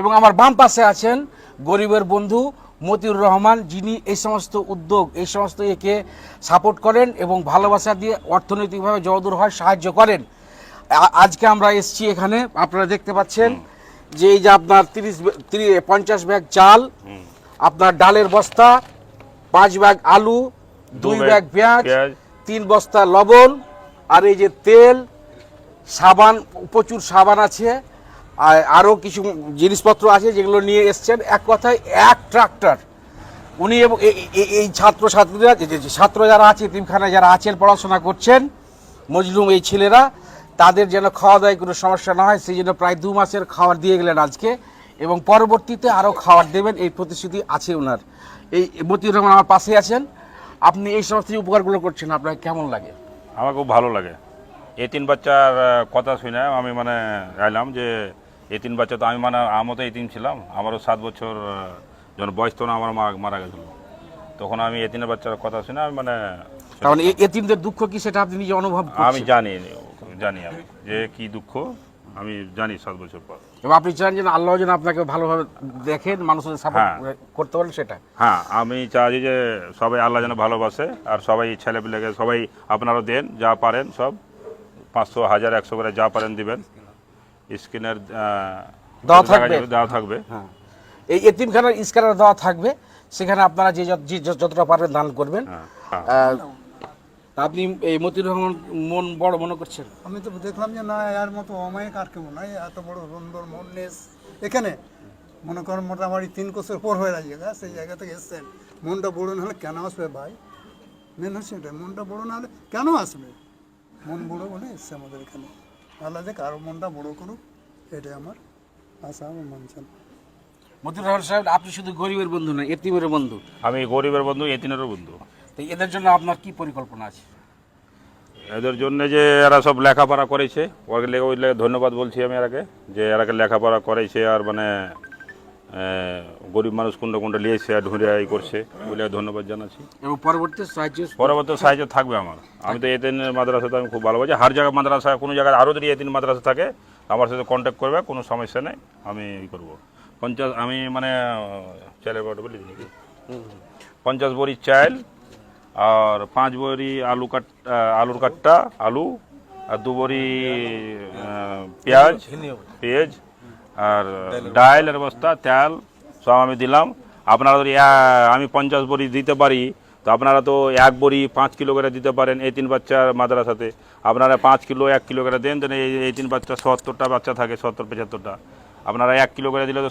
এবং আমার বাম পাশে আছেন গরিবের বন্ধু মতিউর রহমান, যিনি এই সমস্ত উদ্যোগ, এই সমস্ত একে সাপোর্ট করেন এবং ভালোবাসা দিয়ে অর্থনৈতিকভাবে যতদূর হয় সাহায্য করেন। আজকে আমরা এসছি এখানে, আপনারা দেখতে পাচ্ছেন যে এই যে আপনার 50 ব্যাগ চাল, আপনার ডালের বস্তা, 5 ব্যাগ আলু, 2 ব্যাগ পেঁয়াজ, 3 বস্তা লবণ, আর এই যে তেল, সাবান, প্রচুর সাবান আছে, আরও কিছু জিনিসপত্র আছে যেগুলো নিয়ে এসছেন। এক কথায় এক ট্রাক্টর উনি এবং এই ছাত্রছাত্রীরা, ছাত্র যারা আছে এতিমখানায় যারা আছেন পড়াশোনা করছেন, মজলুম এই ছেলেরা, তাদের যেন খাওয়া দাওয়ায় কোনো সমস্যা না হয় সেই জন্য প্রায় 2 মাসের খাবার দিয়ে গেলেন আজকে, এবং পরবর্তীতে আরও খাবার দেবেন এই প্রতিশ্রুতি আছে ওনার। এই মতিউর রহমান আমার পাশে আছেন। আপনি এই সমস্ত উপকারগুলো করছেন, আপনার কেমন লাগে? আমার খুব ভালো লাগে। এই 3 বাচ্চার কথা শুনে আমি এলাম যে এই 3 বাচ্চা তো আমি তো এতিম ছিলাম। আমারও 7 বছর যখন বয়স তখন আমার মা মারা গেছিল। তখন আমি এই 3 বাচ্চার কথা শুনে আমি কারণ এতিমদের দুঃখ কি সেটা আপনি নিজে অনুভব করছেন? আমি জানি আমি যে কি দুঃখ আমি জানি 7 বছর পর। এবং আপনি চান যে আল্লাহ যেন আপনাকে ভালোভাবে দেখেন, মানুষের সাপোর্ট করতে পারেন সেটা। হ্যাঁ, আমি চাই যে সবাই আল্লাহ যেন ভালোবাসে, আর সবাই ছেলেপিলেকে সবাই আপনারা দেন যা পারেন, সব 500, 1000, 100 করে যা পারেন দিবেন। স্ক্রিনের দেওয়া থাকবে। হ্যাঁ, এই এতিমখানার স্ক্যানার দেওয়া থাকবে, সেখানে আপনারা যে যতটা পারবেন দান করবেন। আপনি এই মতিউর রহমান মন বড় মনে করছেন? আমি তো দেখলাম যে না, এর মতো অমায়িক আর কেমন নয়, এত বড় সুন্দর মন নেস এখানে। মনে করেন মোটামুটি 3 বছর পর হয়ে জায়গা, সেই জায়গা থেকে এসছেন। মনটা বড় না হলে কেন আসবে ভাই? মেন হচ্ছে এটা, মনটা বড় না হলে কেন আসবে? মন বড় বলে এসছে আমাদের এখানে। আল্লাহ যে কারো মনটা বড় করুক, এটাই আমার আশা, আমার মানছেন। মতিউর রহমান সাহেব, আপনি শুধু গরিবের বন্ধু না, এতিমের বন্ধু। আমি গরিবের বন্ধু, এতিমেরও বন্ধু। তো এদের জন্য আপনার কি পরিকল্পনা আছে? এদের জন্য যে এরা সব লেখাপড়া করেছে, ওই ধন্যবাদ বলছি আমি এরাকে, যে এরাকে লেখাপড়া করেছে, আর গরিব মানুষ কোনটা লিয়েছে আর ঢুঁড়ে করছে, বলে ধন্যবাদ জানাচ্ছি। এবং পরবর্তী সাহায্য থাকবে আমার। আমি তো এতিম মাদ্রাসাতে আমি খুব ভালোবাসি। হার জায়গায় মাদ্রাসা, কোনো জায়গায় আরও যদি এতিম মাদ্রাসা থাকে আমার সাথে কন্ট্যাক্ট করবে, কোনো সমস্যা নেই, আমি করবো। 50 আমি চালের বড় বলি নাকি 50 বড়ি চাল, আর 5 বড়ি আলুর কাট্টা আলু, আর 2 বড়ি পেঁয়াজ, আর ডালের বস্তা, তেল, সব আমি দিলাম। আপনারা যদি আমি 50 বড়ি দিতে পারি, তো আপনারা তো 1 বড়ি 5 কিলো করে দিতে পারেন। এই 3 বাচ্চার মাদ্রাসাতে আপনারা 5 কিলো 1 কিলো করে দেন, এই 3 বাচ্চা 70টা বাচ্চা থাকে, 70-75টা, আপনারা 1 কিলো করে দিলে তো